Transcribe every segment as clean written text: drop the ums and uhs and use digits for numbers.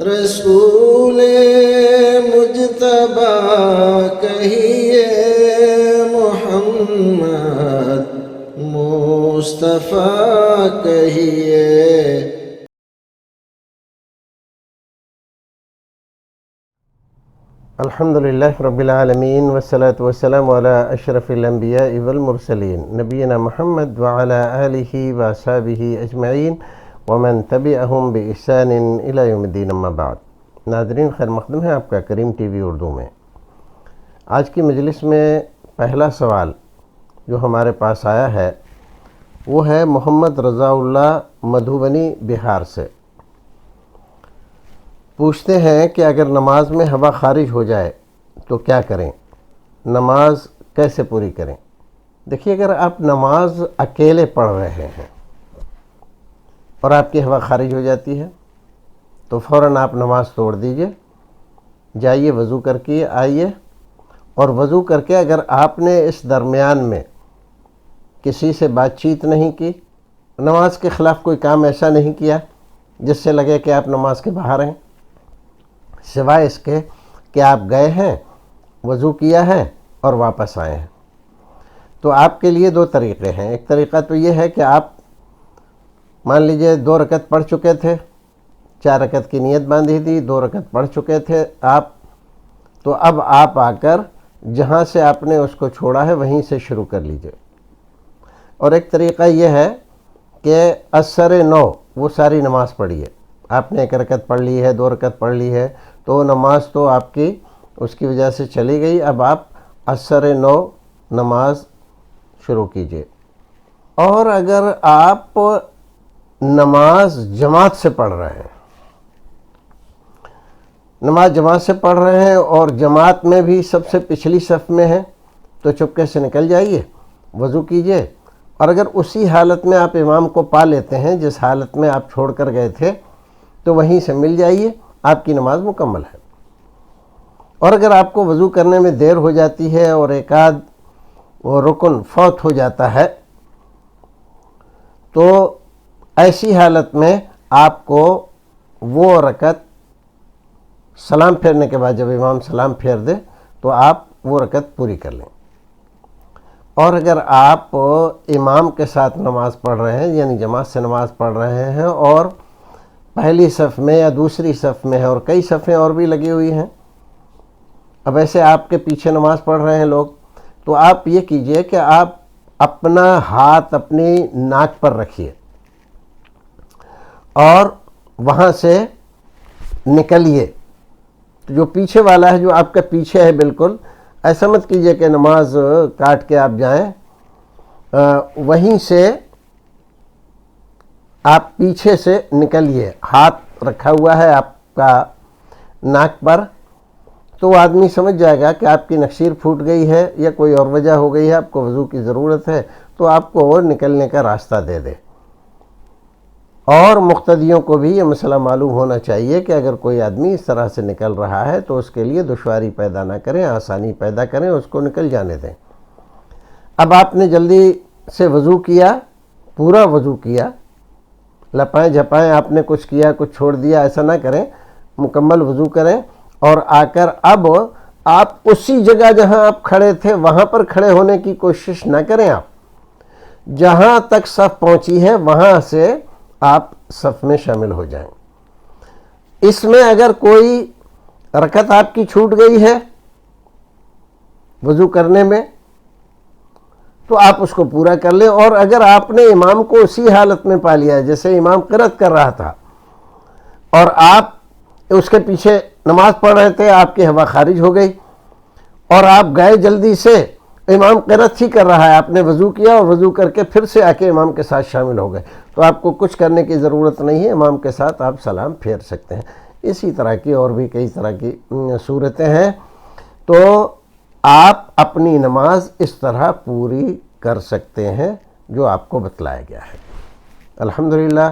رسول مجتبی کہیے، محمد مصطفیٰ کہیے۔ الحمدللہ رب العالمین والصلاة والسلام علی اشرف الانبیاء والمرسلین نبینا محمد وعلی آلہ واصحابہ اجمعین ومن تبعہم بإحسان الی یوم الدین، اما بعد۔ ناظرین، خیر مقدم ہے آپ کا کریم ٹی وی اردو میں۔ آج کی مجلس میں پہلا سوال جو ہمارے پاس آیا ہے وہ ہے محمد رضا اللہ مدھوبنی بہار سے۔ پوچھتے ہیں کہ اگر نماز میں ہوا خارج ہو جائے تو کیا کریں، نماز کیسے پوری کریں؟ دیکھیے، اگر آپ نماز اکیلے پڑھ رہے ہیں اور آپ کی ہوا خارج ہو جاتی ہے تو فوراً آپ نماز توڑ دیجئے، جائیے وضو کر کے آئیے، اور وضو کر کے اگر آپ نے اس درمیان میں کسی سے بات چیت نہیں کی، نماز کے خلاف کوئی کام ایسا نہیں کیا جس سے لگے کہ آپ نماز کے باہر ہیں، سوائے اس کے کہ آپ گئے ہیں، وضو کیا ہے اور واپس آئے ہیں، تو آپ کے لیے دو طریقے ہیں۔ ایک طریقہ تو یہ ہے کہ آپ مان لیجئے 2 رکعت پڑھ چکے تھے، 4 رکعت کی نیت باندھی تھی، 2 رکعت پڑھ چکے تھے آپ، تو اب آپ آ کر جہاں سے آپ نے اس کو چھوڑا ہے وہیں سے شروع کر لیجئے۔ اور ایک طریقہ یہ ہے کہ اثر نو وہ ساری نماز پڑھیے۔ آپ نے 1 رکعت پڑھ لی ہے، 2 رکعت پڑھ لی ہے، تو نماز تو آپ کی اس کی وجہ سے چلی گئی، اب آپ اثر نو نماز شروع کیجئے۔ اور اگر آپ نماز جماعت سے پڑھ رہے ہیں، نماز جماعت سے پڑھ رہے ہیں اور جماعت میں بھی سب سے پچھلی صف میں ہیں، تو چپکے سے نکل جائیے، وضو کیجئے، اور اگر اسی حالت میں آپ امام کو پا لیتے ہیں جس حالت میں آپ چھوڑ کر گئے تھے تو وہیں سے مل جائیے، آپ کی نماز مکمل ہے۔ اور اگر آپ کو وضو کرنے میں دیر ہو جاتی ہے اور ایک آدھ وہ رکن فوت ہو جاتا ہے تو ایسی حالت میں آپ کو وہ رکعت سلام پھیرنے کے بعد، جب امام سلام پھیر دے تو آپ وہ رکعت پوری کر لیں۔ اور اگر آپ امام کے ساتھ نماز پڑھ رہے ہیں، یعنی جماعت سے نماز پڑھ رہے ہیں اور پہلی صف میں یا دوسری صف میں ہے اور کئی صفیں اور بھی لگی ہوئی ہیں، اب ایسے آپ کے پیچھے نماز پڑھ رہے ہیں لوگ، تو آپ یہ کیجئے کہ آپ اپنا ہاتھ اپنی ناک پر رکھیے اور وہاں سے نکلیے۔ جو پیچھے والا ہے، جو آپ کے پیچھے ہے، بالکل ایسا مت کیجئے کہ نماز کاٹ کے آپ جائیں، وہیں سے آپ پیچھے سے نکلیے، ہاتھ رکھا ہوا ہے آپ کا ناک پر، تو وہ آدمی سمجھ جائے گا کہ آپ کی نخشیر پھوٹ گئی ہے یا کوئی اور وجہ ہو گئی ہے، آپ کو وضو کی ضرورت ہے، تو آپ کو اور نکلنے کا راستہ دے دے۔ اور مقتدیوں کو بھی یہ مسئلہ معلوم ہونا چاہیے کہ اگر کوئی آدمی اس طرح سے نکل رہا ہے تو اس کے لیے دشواری پیدا نہ کریں، آسانی پیدا کریں، اس کو نکل جانے دیں۔ اب آپ نے جلدی سے وضو کیا، پورا وضو کیا، لپائیں جھپائیں آپ نے کچھ کیا کچھ چھوڑ دیا، ایسا نہ کریں، مکمل وضو کریں، اور آ کر اب آپ اسی جگہ جہاں آپ کھڑے تھے وہاں پر کھڑے ہونے کی کوشش نہ کریں، آپ جہاں تک صف پہنچی ہے وہاں سے آپ صف میں شامل ہو جائیں۔ اس میں اگر کوئی رکعت آپ کی چھوٹ گئی ہے وضو کرنے میں تو آپ اس کو پورا کر لیں، اور اگر آپ نے امام کو اسی حالت میں پا لیا ہے جیسے امام قرات کر رہا تھا اور آپ اس کے پیچھے نماز پڑھ رہے تھے، آپ کی ہوا خارج ہو گئی اور آپ گئے جلدی سے، امام قرات ہی کر رہا ہے، آپ نے وضو کیا اور وضو کر کے پھر سے آ کے امام کے ساتھ شامل ہو گئے، تو آپ کو کچھ کرنے کی ضرورت نہیں ہے، امام کے ساتھ آپ سلام پھیر سکتے ہیں۔ اسی طرح کی اور بھی کئی طرح کی صورتیں ہیں، تو آپ اپنی نماز اس طرح پوری کر سکتے ہیں جو آپ کو بتلایا گیا ہے۔ الحمدللہ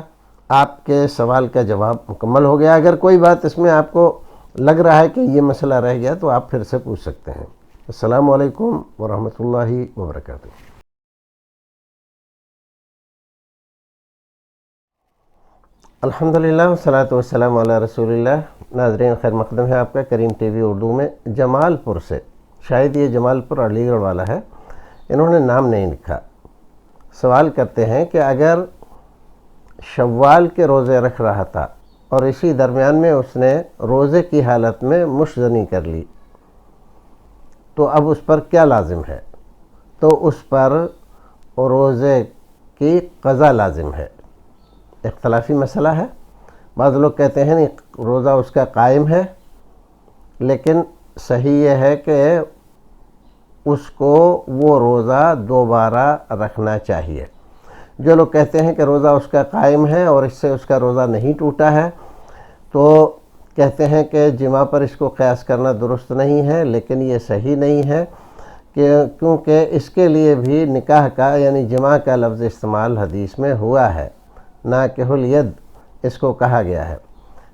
آپ کے سوال کا جواب مکمل ہو گیا۔ اگر کوئی بات اس میں آپ کو لگ رہا ہے کہ یہ مسئلہ رہ گیا تو آپ پھر سے پوچھ سکتے ہیں۔ السلام علیکم ورحمۃ اللہ وبرکاتہ۔ الحمدللہ والصلاۃ والسلام علی رسول اللہ۔ ناظرین خیر مقدم ہے آپ کا کریم ٹی وی اردو میں جمال پور سے، شاید یہ جمال پور علی گڑھ والا ہے، انہوں نے نام نہیں لکھا، سوال کرتے ہیں کہ اگر شوال کے روزے رکھ رہا تھا اور اسی درمیان میں اس نے روزے کی حالت میں مشزنی کر لی تو اب اس پر کیا لازم ہے؟ تو اس پر روزے کی قضا لازم ہے۔ اختلافی مسئلہ ہے، بعض لوگ کہتے ہیں نہیں روزہ اس کا قائم ہے، لیکن صحیح یہ ہے کہ اس کو وہ روزہ دوبارہ رکھنا چاہیے۔ جو لوگ کہتے ہیں کہ روزہ اس کا قائم ہے اور اس سے اس کا روزہ نہیں ٹوٹا ہے تو کہتے ہیں کہ جماع پر اس کو قیاس کرنا درست نہیں ہے، لیکن یہ صحیح نہیں ہے کیونکہ اس کے لیے بھی نکاح کا یعنی جماع کا لفظ استعمال حدیث میں ہوا ہے، ناکح الید اس کو کہا گیا ہے،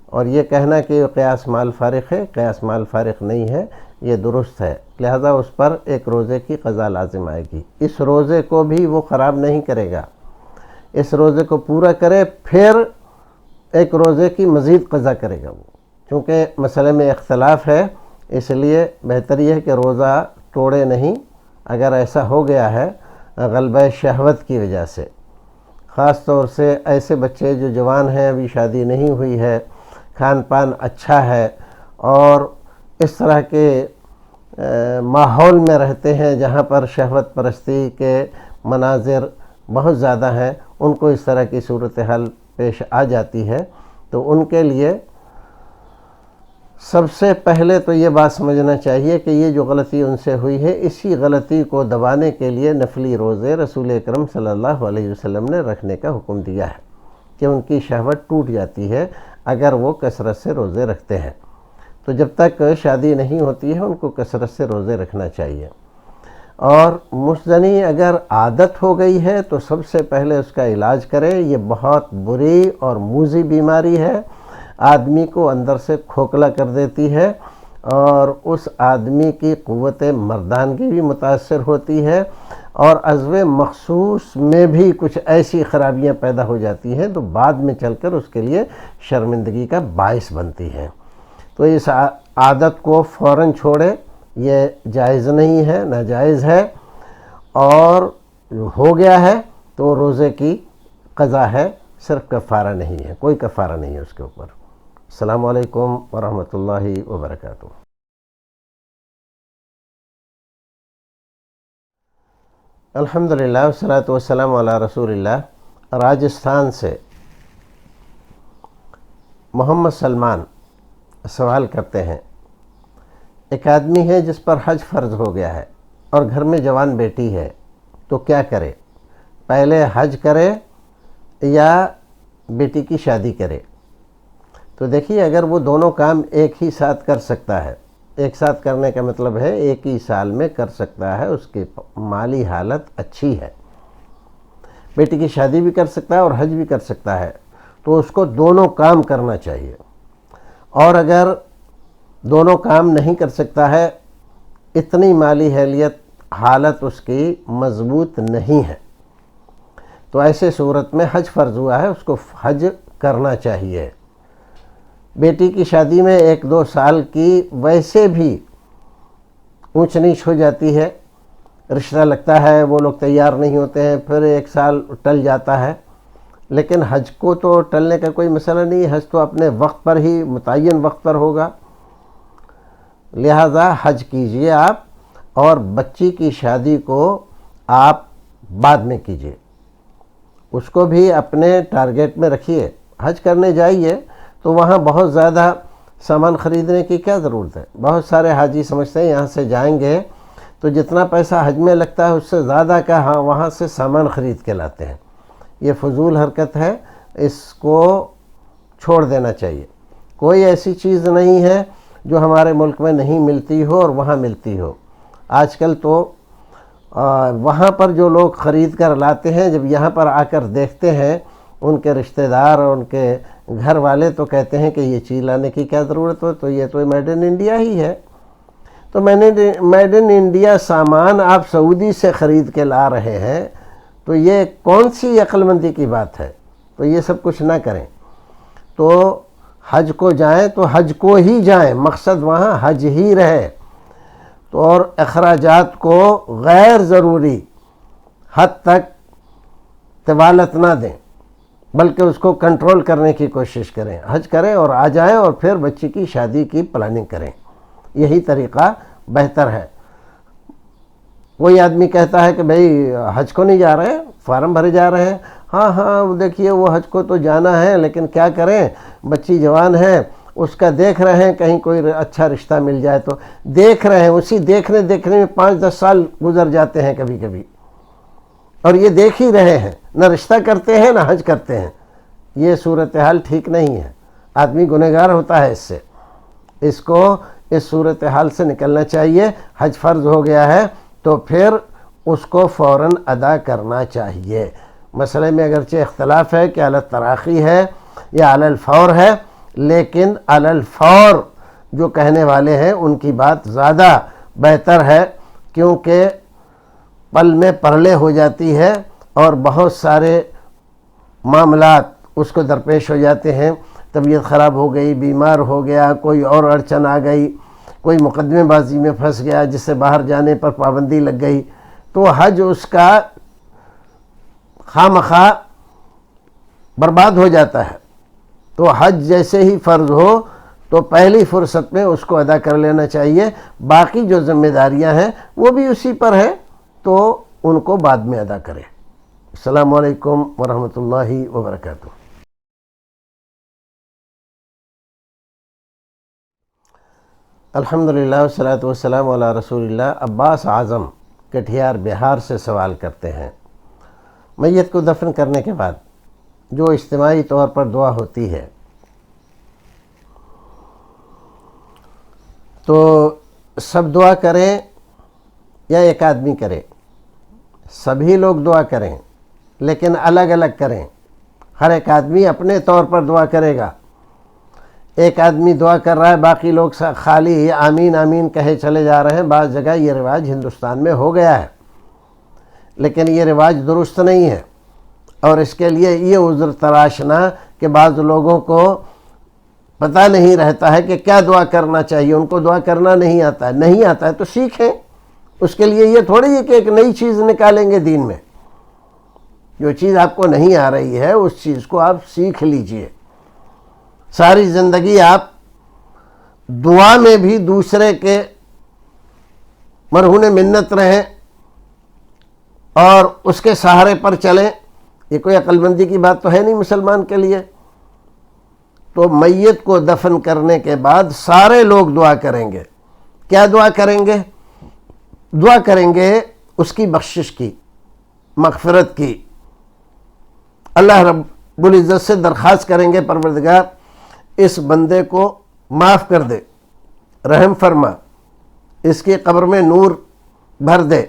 اور یہ کہنا کہ یہ قیاس مال فارق ہے، قیاس مال فارق نہیں ہے، یہ درست ہے، لہذا اس پر ایک روزے کی قضا لازم آئے گی۔ اس روزے کو بھی وہ خراب نہیں کرے گا، اس روزے کو پورا کرے پھر ایک روزے کی مزید قضا کرے گا وہ، چونکہ مسئلے میں اختلاف ہے، اس لیے بہتر یہ ہے کہ روزہ توڑے نہیں۔ اگر ایسا ہو گیا ہے غلبہ شہوت کی وجہ سے، خاص طور سے ایسے بچے جو جوان ہیں، ابھی شادی نہیں ہوئی ہے، کھان پان اچھا ہے اور اس طرح کے ماحول میں رہتے ہیں جہاں پر شہوت پرستی کے مناظر بہت زیادہ ہیں، ان کو اس طرح کی صورتحال پیش آ جاتی ہے، تو ان کے لیے سب سے پہلے تو یہ بات سمجھنا چاہیے کہ یہ جو غلطی ان سے ہوئی ہے، اسی غلطی کو دبانے کے لیے نفلی روزے رسول اکرم صلی اللہ علیہ وسلم نے رکھنے کا حکم دیا ہے کہ ان کی شہوت ٹوٹ جاتی ہے اگر وہ کثرت سے روزے رکھتے ہیں۔ تو جب تک شادی نہیں ہوتی ہے ان کو کثرت سے روزے رکھنا چاہیے۔ اور مشزنی اگر عادت ہو گئی ہے تو سب سے پہلے اس کا علاج کرے، یہ بہت بری اور موذی بیماری ہے، آدمی کو اندر سے کھوکھلا کر دیتی ہے اور اس آدمی کی قوت مردانگی بھی متاثر ہوتی ہے اور عضو مخصوص میں بھی کچھ ایسی خرابیاں پیدا ہو جاتی ہیں تو بعد میں چل کر اس کے لیے شرمندگی کا باعث بنتی ہیں۔ تو اس عادت کو فوراً چھوڑے، یہ جائز نہیں ہے، ناجائز ہے، اور ہو گیا ہے تو روزے کی قضا ہے، صرف کفارہ نہیں ہے، کوئی کفارہ نہیں ہے اس کے اوپر۔ السلام علیکم ورحمۃ اللہ وبرکاتہ۔ الحمدللہ والصلاۃ والسلام علی رسول اللہ۔ راجستھان سے محمد سلمان سوال کرتے ہیں، ایک آدمی ہے جس پر حج فرض ہو گیا ہے اور گھر میں جوان بیٹی ہے، تو کیا کرے؟ پہلے حج کرے یا بیٹی کی شادی کرے؟ تو دیکھیے اگر وہ دونوں کام ایک ہی ساتھ کر سکتا ہے، ایک ساتھ کرنے کا مطلب ہے ایک ہی سال میں کر سکتا ہے، اس کی مالی حالت اچھی ہے، بیٹی کی شادی بھی کر سکتا ہے اور حج بھی کر سکتا ہے، تو اس کو دونوں کام کرنا چاہیے۔ اور اگر دونوں کام نہیں کر سکتا ہے، اتنی مالی حالت اس کی مضبوط نہیں ہے، تو ایسے صورت میں حج فرض ہوا ہے، اس کو حج کرنا چاہیے۔ بیٹی کی شادی میں 1-2 سال کی ویسے بھی اونچ نیچ ہو جاتی ہے، رشتہ لگتا ہے، وہ لوگ تیار نہیں ہوتے ہیں، پھر 1 سال ٹل جاتا ہے، لیکن حج کو تو ٹلنے کا کوئی مسئلہ نہیں ہے، حج تو اپنے وقت پر ہی متعین وقت پر ہوگا، لہذا حج کیجئے آپ، اور بچی کی شادی کو آپ بعد میں کیجئے، اس کو بھی اپنے ٹارگیٹ میں رکھیے۔ حج کرنے جائیے تو وہاں بہت زیادہ سامان خریدنے کی کیا ضرورت ہے؟ بہت سارے حاجی سمجھتے ہیں یہاں سے جائیں گے تو جتنا پیسہ حج میں لگتا ہے اس سے زیادہ کا وہاں سے سامان خرید کے لاتے ہیں، یہ فضول حرکت ہے، اس کو چھوڑ دینا چاہیے۔ کوئی ایسی چیز نہیں ہے جو ہمارے ملک میں نہیں ملتی ہو اور وہاں ملتی ہو۔ آج کل تو وہاں پر جو لوگ خرید کر لاتے ہیں، جب یہاں پر آ کر دیکھتے ہیں ان کے رشتہ دار اور ان کے گھر والے، تو کہتے ہیں کہ یہ چیز لانے کی کیا ضرورت ہو، تو یہ تو میڈ ان انڈیا ہی ہے۔ تو میڈ ان انڈیا سامان آپ سعودی سے خرید کے لا رہے ہیں، تو یہ کون سی عقل مندی کی بات ہے؟ تو یہ سب کچھ نہ کریں۔ تو حج کو جائیں تو حج کو ہی جائیں، مقصد وہاں حج ہی رہے، تو اور اخراجات کو غیر ضروری حد تک طوالت نہ دیں، بلکہ اس کو کنٹرول کرنے کی کوشش کریں، حج کریں اور آ جائیں اور پھر بچے کی شادی کی پلاننگ کریں، یہی طریقہ بہتر ہے۔ کوئی آدمی کہتا ہے کہ بھئی حج کو نہیں جا رہے، فارم بھرے جا رہے ہیں، ہاں دیکھیے وہ حج کو تو جانا ہے لیکن کیا کریں، بچی جوان ہے، اس کا دیکھ رہے ہیں کہیں کوئی اچھا رشتہ مل جائے تو، دیکھ رہے ہیں، اسی دیکھنے میں 5-10 سال گزر جاتے ہیں کبھی کبھی، اور یہ دیکھ ہی رہے ہیں، نہ رشتہ کرتے ہیں نہ حج کرتے ہیں۔ یہ صورتحال ٹھیک نہیں ہے، آدمی گنہگار ہوتا ہے اس سے، اس کو اس صورتحال سے نکلنا چاہیے۔ حج فرض ہو گیا ہے تو پھر اس کو فوراً ادا کرنا چاہیے۔ مسئلے میں اگرچہ اختلاف ہے کہ علی التراخی ہے یا علی الفور ہے، لیکن علی الفور جو کہنے والے ہیں ان کی بات زیادہ بہتر ہے، کیونکہ پل میں پرلے ہو جاتی ہے اور بہت سارے معاملات اس کو درپیش ہو جاتے ہیں، طبیعت خراب ہو گئی، بیمار ہو گیا، کوئی اور اڑچن آ گئی، کوئی مقدمے بازی میں پھنس گیا جس سے باہر جانے پر پابندی لگ گئی، تو حج اس کا خواہ برباد ہو جاتا ہے۔ تو حج جیسے ہی فرض ہو تو پہلی فرصت میں اس کو ادا کر لینا چاہیے، باقی جو ذمہ داریاں ہیں وہ بھی اسی پر ہیں تو ان کو بعد میں ادا کرے۔ السلام علیکم ورحمۃ اللہ وبرکاتہ۔ الحمدللہ والصلاۃ والسلام علی رسول اللہ۔ عباس اعظم کٹھیار بہار سے سوال کرتے ہیں، میت کو دفن کرنے کے بعد جو اجتماعی طور پر دعا ہوتی ہے تو سب دعا کریں یا ایک آدمی کرے؟ سبھی لوگ دعا کریں لیکن الگ الگ کریں، ہر ایک آدمی اپنے طور پر دعا کرے گا۔ ایک آدمی دعا کر رہا ہے، باقی لوگ خالی آمین آمین کہے چلے جا رہے ہیں۔ بعض جگہ یہ رواج ہندوستان میں ہو گیا ہے، لیکن یہ رواج درست نہیں ہے، اور اس کے لیے یہ عذر تراشنا کہ بعض لوگوں کو پتہ نہیں رہتا ہے کہ کیا دعا کرنا چاہیے، ان کو دعا کرنا نہیں آتا ہے تو سیکھیں۔ اس کے لیے یہ تھوڑی ہے کہ ایک نئی چیز نکالیں گے دین میں، جو چیز آپ کو نہیں آ رہی ہے اس چیز کو آپ سیکھ لیجئے۔ ساری زندگی آپ دعا میں بھی دوسرے کے مرہون منت رہیں اور اس کے سہارے پر چلیں، یہ کوئی عقل مندی کی بات تو ہے نہیں مسلمان کے لیے۔ تو میت کو دفن کرنے کے بعد سارے لوگ دعا کریں گے۔ کیا دعا کریں گے؟ دعا کریں گے اس کی بخشش کی، مغفرت کی۔ اللہ رب العزت سے درخواست کریں گے، پروردگار اس بندے کو معاف کر دے، رحم فرما، اس کی قبر میں نور بھر دے،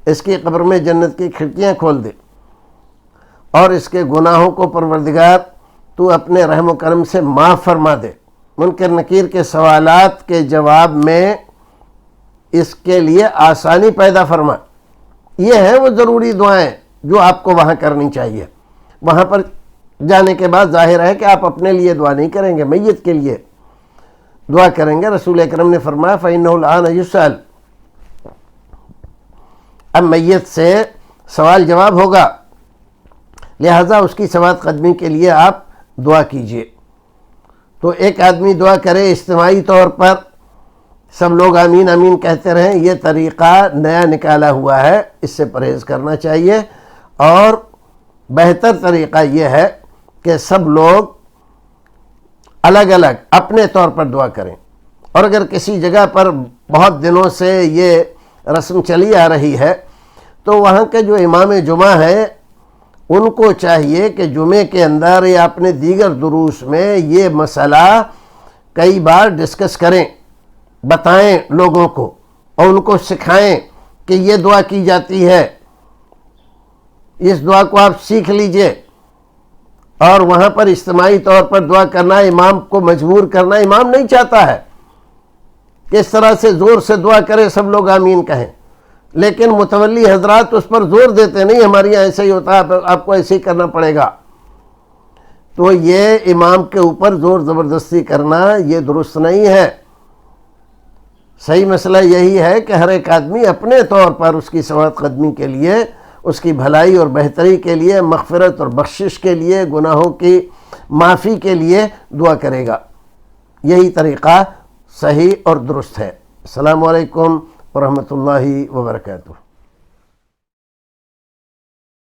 اس کی قبر میں جنت کی کھڑکیاں کھول دے، اور اس کے گناہوں کو پروردگار تو اپنے رحم و کرم سے معاف فرما دے۔ منکر نکیر کے سوالات کے جواب میں اس کے لیے آسانی پیدا فرما۔ یہ ہیں وہ ضروری دعائیں جو آپ کو وہاں کرنی چاہیے۔ وہاں پر جانے کے بعد ظاہر ہے کہ آپ اپنے لیے دعا نہیں کریں گے، میت کے لیے دعا کریں گے۔ رسول اکرم نے فرمایا فَإِنَّهُ الْآنَ يُسْأَلُ، اب میت سے سوال جواب ہوگا، لہذا اس کی ثواب قدمی کے لیے آپ دعا کیجئے۔ تو ایک آدمی دعا کرے اجتماعی طور پر، سب لوگ آمین آمین کہتے رہیں، یہ طریقہ نیا نکالا ہوا ہے، اس سے پرہیز کرنا چاہیے۔ اور بہتر طریقہ یہ ہے کہ سب لوگ الگ الگ اپنے طور پر دعا کریں۔ اور اگر کسی جگہ پر بہت دنوں سے یہ رسم چلی آ رہی ہے تو وہاں کے جو امام جمعہ ہیں ان کو چاہیے کہ جمعے کے اندر یا اپنے دیگر دروس میں یہ مسئلہ کئی بار ڈسکس کریں، بتائیں لوگوں کو، اور ان کو سکھائیں کہ یہ دعا کی جاتی ہے، اس دعا کو آپ سیکھ لیجئے۔ اور وہاں پر اجتماعی طور پر دعا کرنا، امام کو مجبور کرنا، امام نہیں چاہتا ہے کہ اس طرح سے زور سے دعا کرے سب لوگ آمین کہیں، لیکن متولی حضرات اس پر زور دیتے نہیں، ہمارے یہاں ایسے ہی ہوتا ہے، آپ کو ایسے ہی کرنا پڑے گا۔ تو یہ امام کے اوپر زور زبردستی کرنا یہ درست نہیں ہے۔ صحیح مسئلہ یہی ہے کہ ہر ایک آدمی اپنے طور پر اس کی ثواب قدمی کے لیے، اس کی بھلائی اور بہتری کے لیے، مغفرت اور بخشش کے لیے، گناہوں کی معافی کے لیے دعا کرے گا۔ یہی طریقہ صحیح اور درست ہے۔ السلام علیکم ورحمۃ اللہ وبرکاتہ۔